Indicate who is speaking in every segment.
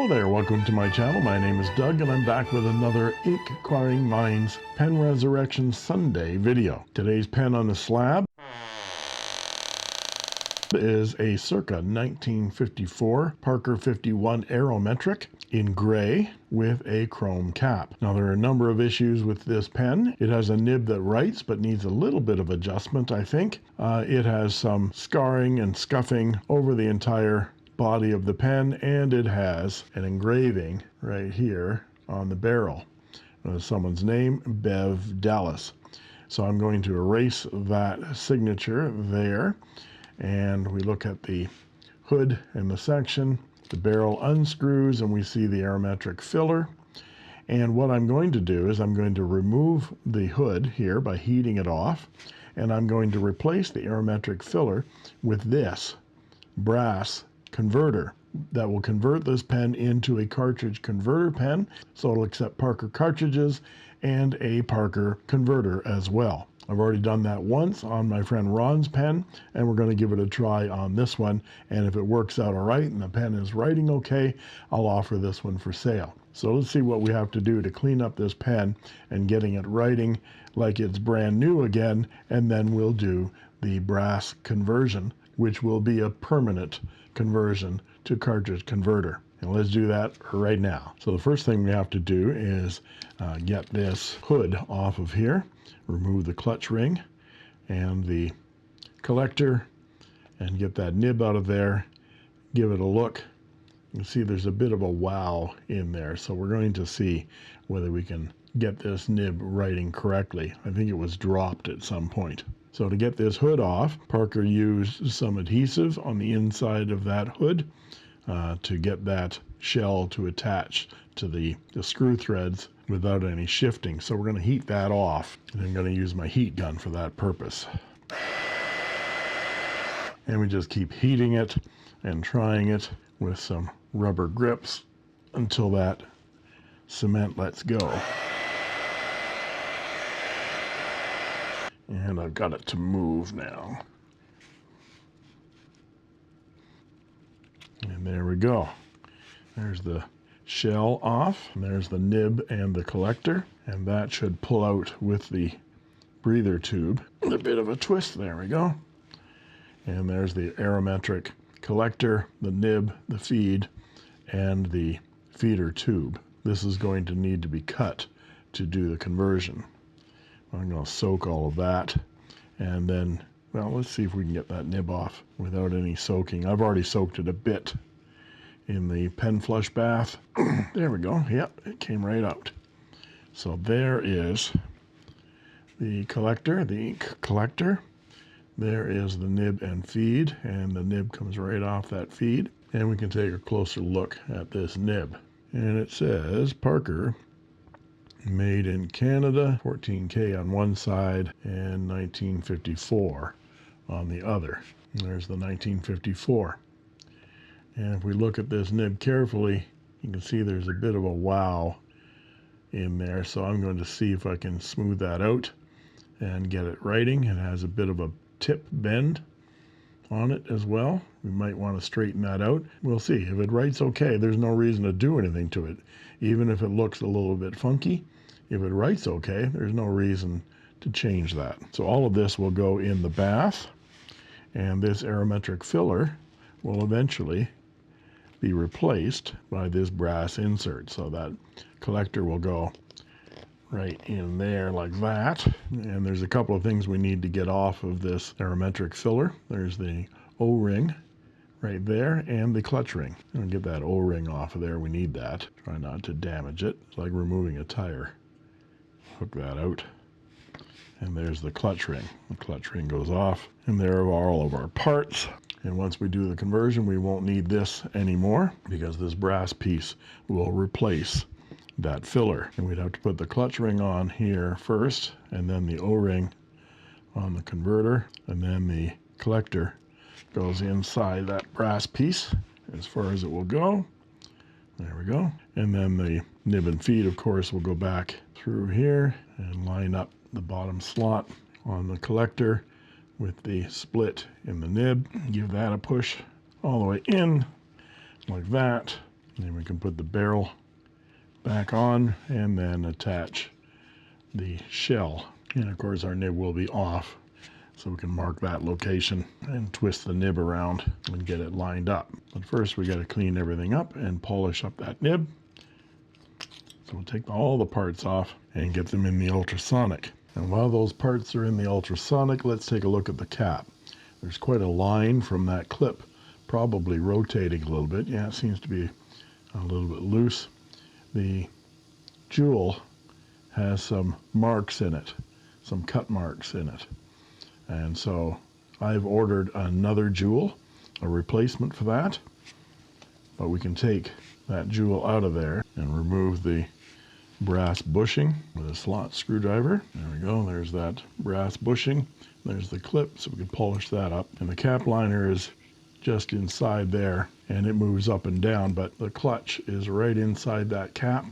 Speaker 1: Hello there, welcome to my channel. My name is Doug and I'm back with another Inkquiring Minds Pen Resurrection Sunday video. Today's pen on the slab is a circa 1954 Parker 51 Aerometric in gray with a chrome cap. Now there are a number of issues with this pen. It has a nib that writes but needs a little bit of adjustment, I think. It has some scarring and scuffing over the entire body of the pen, and it has an engraving right here on the barrel. Someone's name, Bev Dallas. So I'm going to erase that signature there, and we look at the hood and the section. The barrel unscrews and we see the aerometric filler. And what I'm going to do is I'm going to remove the hood here by heating it off, and I'm going to replace the aerometric filler with this brass converter that will convert this pen into a cartridge converter pen, so it'll accept Parker cartridges and a Parker converter as well. I've already done that once on my friend Ron's pen, and we're going to give it a try on this one, and if it works out all right and the pen is writing okay, I'll offer this one for sale. So let's see what we have to do to clean up this pen and getting it writing like it's brand new again, and then we'll do the brass conversion, which will be a permanent conversion to cartridge converter. And let's do that right now. So the first thing we have to do is get this hood off of here, remove the clutch ring and the collector, and get that nib out of there, give it a look. You can see there's a bit of a wow in there, so we're going to see whether we can get this nib writing correctly. I think it was dropped at some point. So to get this hood off, Parker used some adhesive on the inside of that hood to get that shell to attach to the screw threads without any shifting. So we're going to heat that off, and I'm going to use my heat gun for that purpose. And we just keep heating it and trying it with some rubber grips until that cement lets go. And I've got it to move now. And there we go. There's the shell off, and there's the nib and the collector, and that should pull out with the breather tube. A bit of a twist, there we go. And there's the aerometric collector, the nib, the feed, and the feeder tube. This is going to need to be cut to do the conversion. I'm going to soak all of that, and then, well, let's see if we can get that nib off without any soaking. I've already soaked it a bit in the pen flush bath. There we go. Yep, it came right out. So there is the collector, the ink collector. There is the nib and feed, and the nib comes right off that feed. And we can take a closer look at this nib. And it says Parker, made in Canada, 14K on one side and 1954 on the other. And there's the 1954. And if we look at this nib carefully, you can see there's a bit of a wow in there. So I'm going to see if I can smooth that out and get it writing. It has a bit of a tip bend on it as well. We might want to straighten that out. We'll see. If it writes okay, there's no reason to do anything to it. Even if it looks a little bit funky, if it writes okay, there's no reason to change that. So all of this will go in the bath, and this aerometric filler will eventually be replaced by this brass insert. So that collector will go right in there like that. And there's a couple of things we need to get off of this aerometric filler. There's the O-ring right there and the clutch ring. And get that O-ring off of there. We need that. Try not to damage it. It's like removing a tire. Hook that out. And there's the clutch ring. The clutch ring goes off. And there are all of our parts. And once we do the conversion, we won't need this anymore because this brass piece will replace that filler. And we'd have to put the clutch ring on here first, and then the O-ring on the converter, and then the collector goes inside that brass piece as far as it will go. There we go. And then the nib and feed, of course, will go back through here and line up the bottom slot on the collector with the split in the nib. Give that a push all the way in like that, And we can put the barrel back on and then attach the shell. And of course our nib will be off, so we can mark that location and twist the nib around and get it lined up. But first we got to clean everything up and polish up that nib. So we'll take all the parts off and get them in the ultrasonic. And while those parts are in the ultrasonic, let's take a look at the cap. There's quite a line from that clip, probably rotating a little bit. Yeah, it seems to be a little bit loose. The jewel has some marks in it, some cut marks in it. And so I've ordered another jewel, a replacement for that. But we can take that jewel out of there and remove the brass bushing with a slot screwdriver. There we go, there's that brass bushing. There's the clip, so we can polish that up. And the cap liner is just inside there, and it moves up and down, but the clutch is right inside that cap.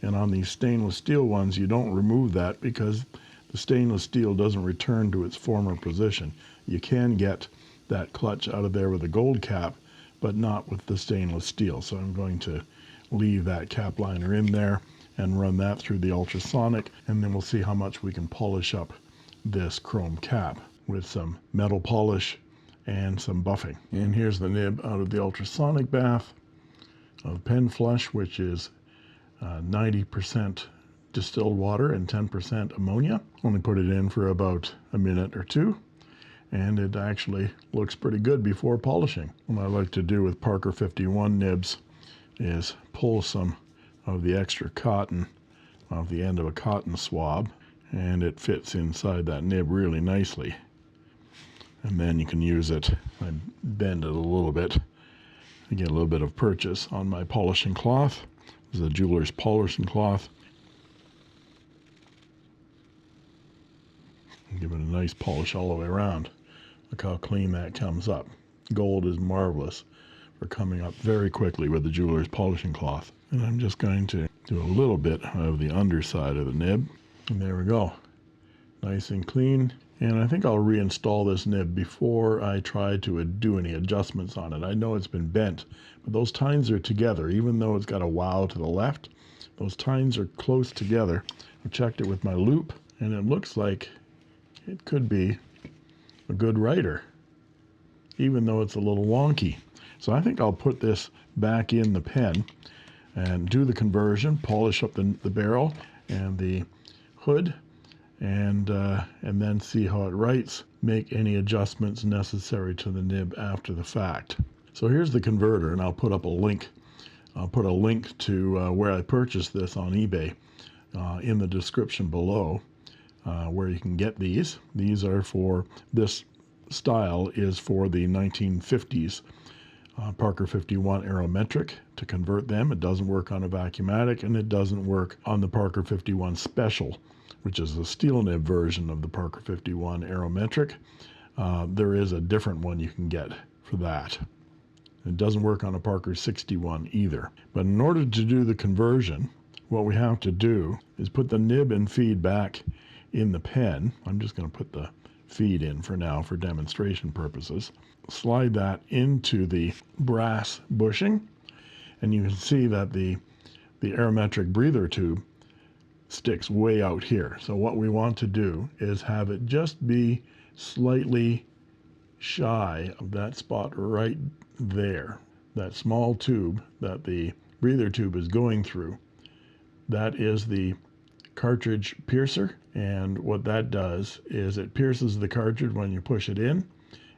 Speaker 1: And on these stainless steel ones, you don't remove that because the stainless steel doesn't return to its former position. You can get that clutch out of there with a gold cap, but not with the stainless steel. So I'm going to leave that cap liner in there and run that through the ultrasonic, and then we'll see how much we can polish up this chrome cap with some metal polish and some buffing. And here's the nib out of the ultrasonic bath of Pen Flush, which is 90% distilled water and 10% ammonia. Only put it in for about a minute or two, and it actually looks pretty good before polishing. What I like to do with Parker 51 nibs is pull some of the extra cotton off the end of a cotton swab, and it fits inside that nib really nicely. And then you can use it. I bend it a little bit. I get a little bit of purchase on my polishing cloth. This is a jeweler's polishing cloth. Give it a nice polish all the way around. Look how clean that comes up. Gold is marvelous for coming up very quickly with the jeweler's polishing cloth. And I'm just going to do a little bit of the underside of the nib. And there we go. Nice and clean. And I think I'll reinstall this nib before I try to do any adjustments on it. I know it's been bent, but those tines are together. Even though it's got a wow to the left, those tines are close together. I checked it with my loop, and it looks like it could be a good writer, even though it's a little wonky. So I think I'll put this back in the pen and do the conversion, polish up the barrel and the hood, and then see how it writes, make any adjustments necessary to the nib after the fact. So here's the converter, and I'll put up a link. I'll put a link to where I purchased this on eBay in the description below, where you can get these. These are for, this style is for the 1950s Parker 51 Aerometric to convert them. It doesn't work on a Vacuumatic, and it doesn't work on the Parker 51 Special, which is the steel nib version of the Parker 51 Aerometric. There is a different one you can get for that. It doesn't work on a Parker 61 either. But in order to do the conversion, what we have to do is put the nib and feed back in the pen. I'm just going to put the feed in for now for demonstration purposes. Slide that into the brass bushing, and you can see that the Aerometric breather tube sticks way out here. So what we want to do is have it just be slightly shy of that spot right there. That small tube that the breather tube is going through, that is the cartridge piercer, and what that does is it pierces the cartridge when you push it in,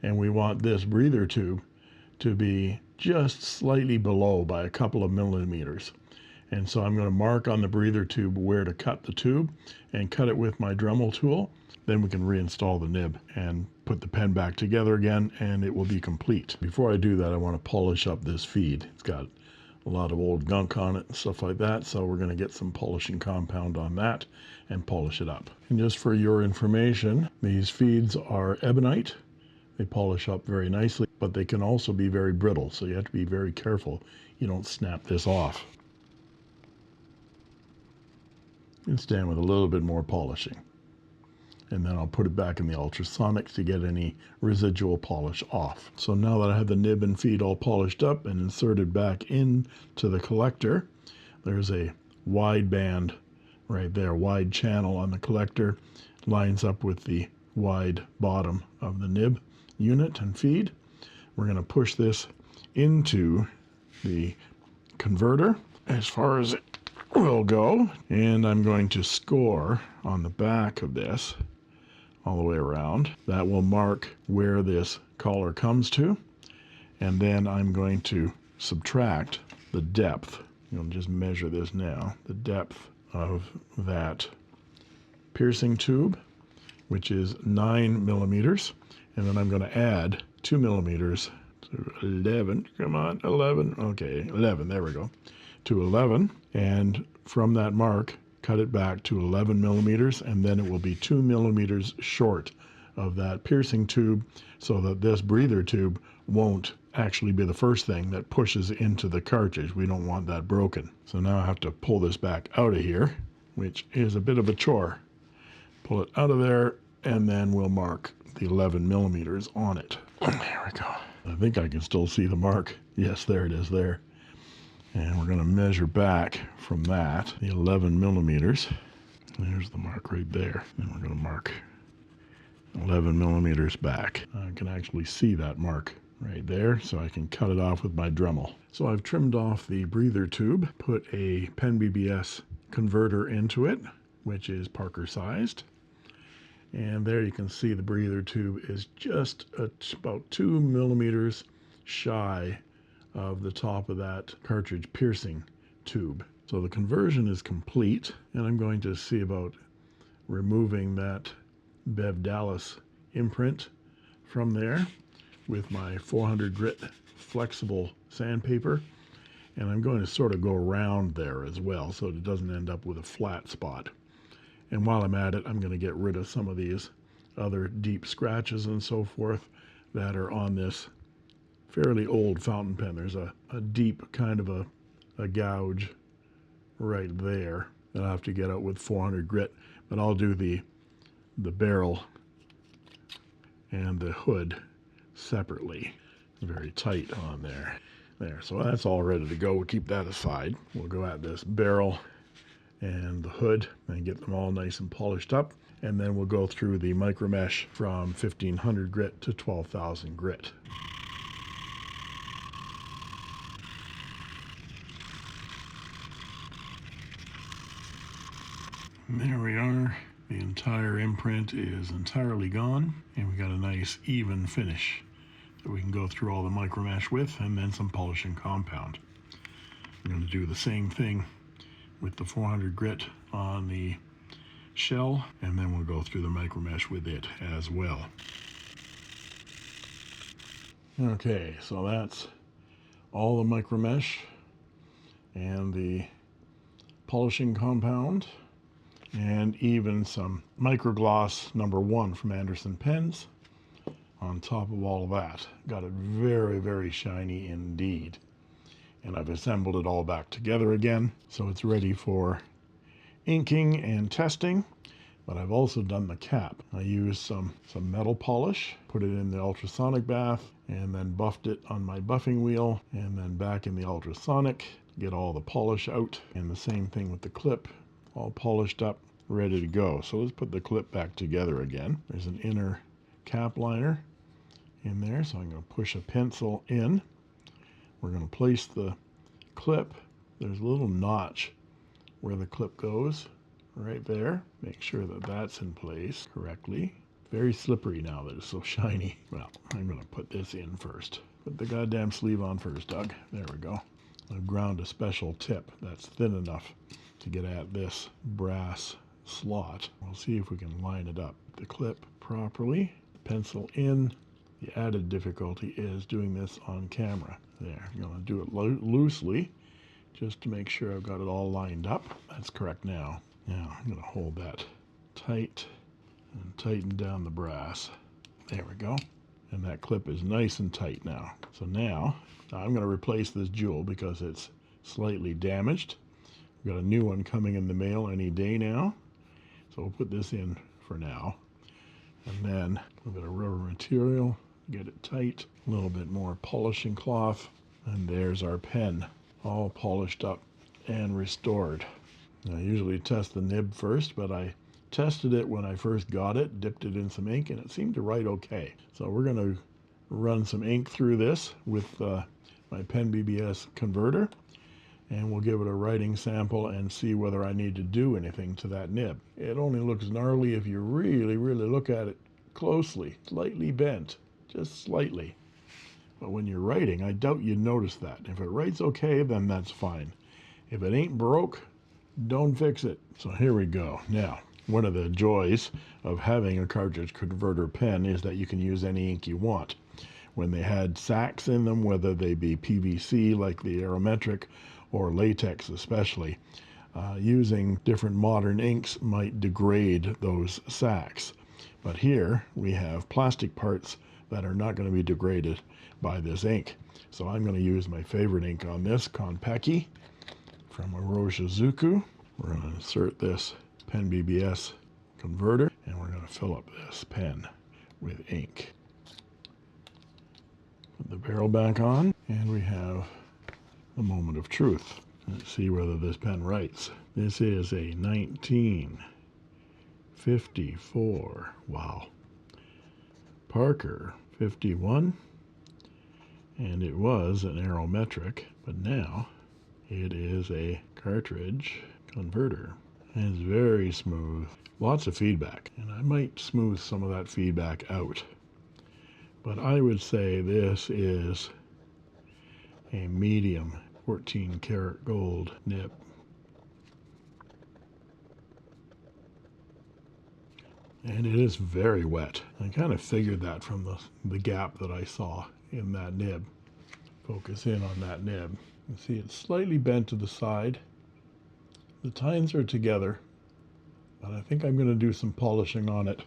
Speaker 1: and we want this breather tube to be just slightly below by a couple of millimeters. And so I'm going to mark on the breather tube where to cut the tube and cut it with my Dremel tool. Then we can reinstall the nib and put the pen back together again, and it will be complete. Before I do that, I want to polish up this feed. It's got a lot of old gunk on it and stuff like that, so we're going to get some polishing compound on that and polish it up. And just for your information, these feeds are ebonite. They polish up very nicely, but they can also be very brittle, so you have to be very careful you don't snap this off. It's done with a little bit more polishing. and then I'll put it back in the ultrasonic to get any residual polish off. So now that I have the nib and feed all polished up and inserted back into the collector, there's a wide band right there, wide channel on the collector, lines up with the wide bottom of the nib unit and feed. We're going to push this into the converter as far as it will go, and I'm going to score on the back of this all the way around. That will mark where this collar comes to, and then I'm going to subtract the depth. You'll just measure this now, the depth of that piercing tube, which is 9 millimeters, and then I'm going to add 2 millimeters to 11. Come on, 11. Okay, 11. There we go. To 11, and from that mark, cut it back to 11 millimeters, and then it will be 2 millimeters short of that piercing tube, so that this breather tube won't actually be the first thing that pushes into the cartridge. We don't want that broken. So now I have to pull this back out of here, which is a bit of a chore. Pull it out of there, and then we'll mark the 11 millimeters on it. There we go. I think I can still see the mark. Yes, there it is there. And we're going to measure back from that, the 11 millimeters. There's the mark right there. And we're going to mark 11 millimeters back. I can actually see that mark right there, so I can cut it off with my Dremel. So I've trimmed off the breather tube, put a Pen BBS converter into it, which is Parker sized. And there you can see the breather tube is just about 2 millimeters shy of the top of that cartridge piercing tube. So the conversion is complete, and I'm going to see about removing that Bev Dallas imprint from there with my 400 grit flexible sandpaper, and I'm going to sort of go around there as well so it doesn't end up with a flat spot. And while I'm at it, I'm going to get rid of some of these other deep scratches and so forth that are on this fairly old fountain pen. There's a deep kind of a gouge right there that I'll have to get out with 400 grit, but I'll do the barrel and the hood separately. It's very tight on there. There, so that's all ready to go. We'll keep that aside. We'll go at this barrel and the hood and get them all nice and polished up, and then we'll go through the micro mesh from 1500 grit to 12,000 grit. And there we are. The entire imprint is entirely gone, and we got a nice even finish that we can go through all the micro mesh with, and then some polishing compound. I'm going to do the same thing with the 400 grit on the shell, and then we'll go through the micro mesh with it as well. Okay, so that's all the micro mesh and the polishing compound, and even some microgloss #1 from Anderson Pens on top of all of that. Got it very, very shiny indeed. And I've assembled it all back together again, so it's ready for inking and testing. But I've also done the cap. I used some metal polish, put it in the ultrasonic bath, and then buffed it on my buffing wheel, and then back in the ultrasonic, get all the polish out. And the same thing with the clip, all polished up, ready to go. So let's put the clip back together again. There's an inner cap liner in there, so I'm going to push a pencil in. We're going to place the clip. There's a little notch where the clip goes right there. Make sure that that's in place correctly. Very slippery now that it's so shiny. Well, I'm going to put this in first. Put the goddamn sleeve on first, Doug. There we go. I've ground a special tip that's thin enough to get at this brass slot. We'll see if we can line it up. The clip properly, pencil in. The added difficulty is doing this on camera. There, I'm going to do it loosely just to make sure I've got it all lined up. That's correct now. Now I'm going to hold that tight and tighten down the brass. There we go. And that clip is nice and tight now. So now I'm going to replace this jewel because it's slightly damaged. We've got a new one coming in the mail any day now. So we'll put this in for now. And then a bit of rubber material, get it tight, a little bit more polishing cloth, and there's our pen, all polished up and restored. I usually test the nib first, but I tested it when I first got it, dipped it in some ink, and it seemed to write okay. So we're going to run some ink through this with my Pen BBS converter, and we'll give it a writing sample and see whether I need to do anything to that nib. It only looks gnarly if you really, really look at it closely. Slightly bent, just slightly. But when you're writing, I doubt you'd notice that. If it writes okay, then that's fine. If it ain't broke, don't fix it. So here we go. Now, one of the joys of having a cartridge converter pen is that you can use any ink you want. When they had sacks in them, whether they be PVC like the Aerometric or latex especially, using different modern inks might degrade those sacks. But here we have plastic parts that are not going to be degraded by this ink. So I'm going to use my favorite ink on this, Konpeki from Iroshizuku. We're going to insert this Pen BBS converter, and we're going to fill up this pen with ink. Put the barrel back on, and we have the moment of truth. Let's see whether this pen writes. This is a 1954, wow, Parker 51, and it was an Aerometric, but now it is a cartridge converter. And it's very smooth, lots of feedback, and I might smooth some of that feedback out. But I would say this is a medium 14 karat gold nib. And it is very wet. I kind of figured that from the gap that I saw in that nib. Focus in on that nib. You see it's slightly bent to the side. The tines are together, but I think I'm going to do some polishing on it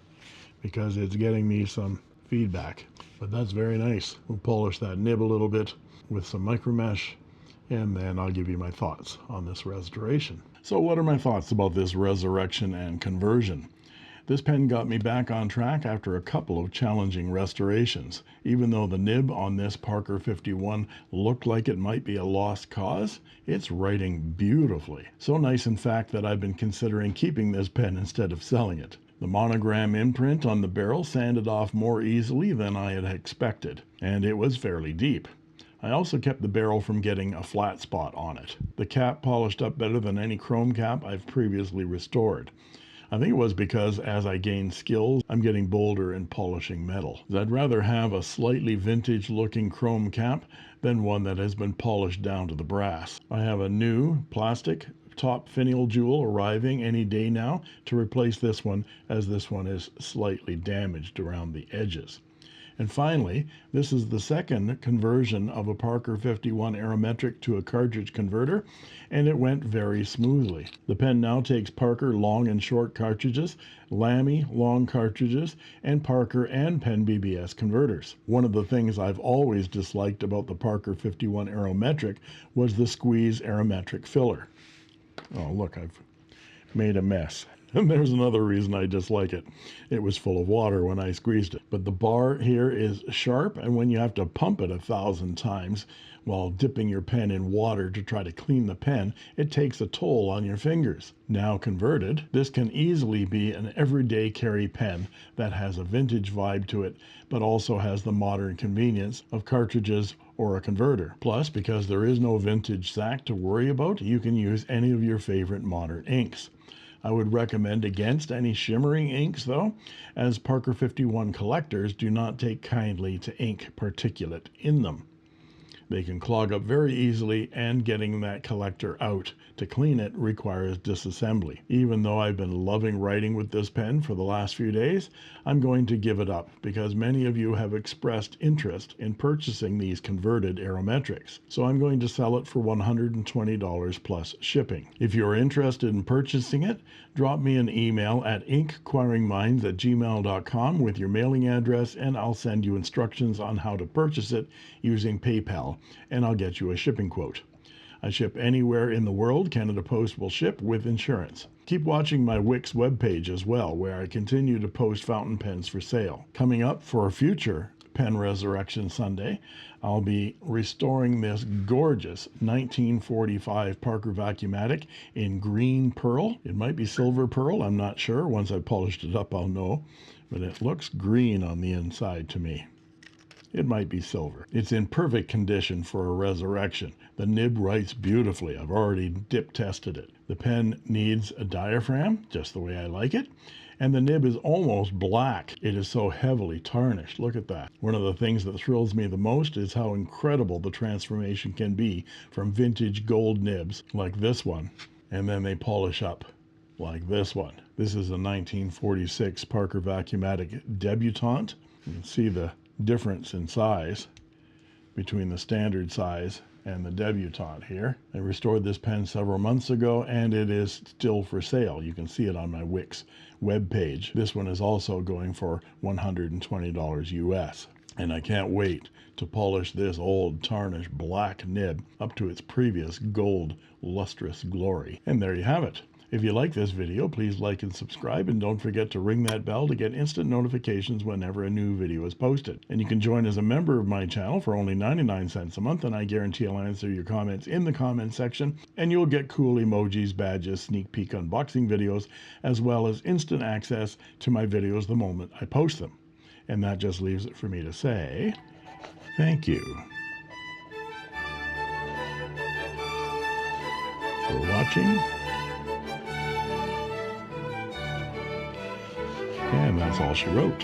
Speaker 1: because it's getting me some feedback. But that's very nice. We'll polish that nib a little bit with some micro mesh, and then I'll give you my thoughts on this restoration. So what are my thoughts about this resurrection and conversion? This pen got me back on track after a couple of challenging restorations. Even though the nib on this Parker 51 looked like it might be a lost cause, it's writing beautifully. So nice, in fact, that I've been considering keeping this pen instead of selling it. The Monogram imprint on the barrel sanded off more easily than I had expected, and it was fairly deep. I also kept the barrel from getting a flat spot on it. The cap polished up better than any chrome cap I've previously restored. I think it was because as I gain skills, I'm getting bolder in polishing metal. I'd rather have a slightly vintage looking chrome cap than one that has been polished down to the brass. I have a new plastic top finial jewel arriving any day now to replace this one, as this one is slightly damaged around the edges. And finally, this is the second conversion of a Parker 51 Aerometric to a cartridge converter, and it went very smoothly. The pen now takes Parker long and short cartridges, Lamy long cartridges, and Parker and Pen BBS converters. One of the things I've always disliked about the Parker 51 Aerometric was the squeeze Aerometric filler. Oh, look, I've made a mess. And there's another reason I dislike it. It was full of water when I squeezed it. But the bar here is sharp, and when you have to pump it 1,000 times while dipping your pen in water to try to clean the pen, it takes a toll on your fingers. Now converted, this can easily be an everyday carry pen that has a vintage vibe to it, but also has the modern convenience of cartridges or a converter. Plus, because there is no vintage sack to worry about, you can use any of your favorite modern inks. I would recommend against any shimmering inks though, as Parker 51 collectors do not take kindly to ink particulate in them. They can clog up very easily, and getting that collector out to clean it requires disassembly. Even though I've been loving writing with this pen for the last few days, I'm going to give it up because many of you have expressed interest in purchasing these converted Aerometrics. So I'm going to sell it for $120 plus shipping. If you're interested in purchasing it, drop me an email at inkquiringminds@gmail.com with your mailing address, and I'll send you instructions on how to purchase it using PayPal, and I'll get you a shipping quote. I ship anywhere in the world. Canada Post will ship with insurance. Keep watching my Wix webpage as well, where I continue to post fountain pens for sale. Coming up for a future Pen Resurrection Sunday, I'll be restoring this gorgeous 1945 Parker Vacuumatic in green pearl. It might be silver pearl, I'm not sure. Once I've polished it up, I'll know. But it looks green on the inside to me. It might be silver. It's in perfect condition for a resurrection. The nib writes beautifully. I've already dip tested it. The pen needs a diaphragm, just the way I like it. And the nib is almost black. It is so heavily tarnished. Look at that. One of the things that thrills me the most is how incredible the transformation can be from vintage gold nibs like this one. And then they polish up like this one. This is a 1946 Parker Vacuumatic Debutante. You can see the difference in size between the standard size and the Debutante here. I restored this pen several months ago and it is still for sale. You can see it on my Wix webpage. This one is also going for $120 US. And I can't wait to polish this old tarnished black nib up to its previous gold lustrous glory. And there you have it. If you like this video, please like and subscribe, and don't forget to ring that bell to get instant notifications whenever a new video is posted. And you can join as a member of my channel for only 99 cents a month, and I guarantee I'll answer your comments in the comment section, and you'll get cool emojis, badges, sneak peek unboxing videos, as well as instant access to my videos the moment I post them. And that just leaves it for me to say, thank you for watching. And that's all she wrote.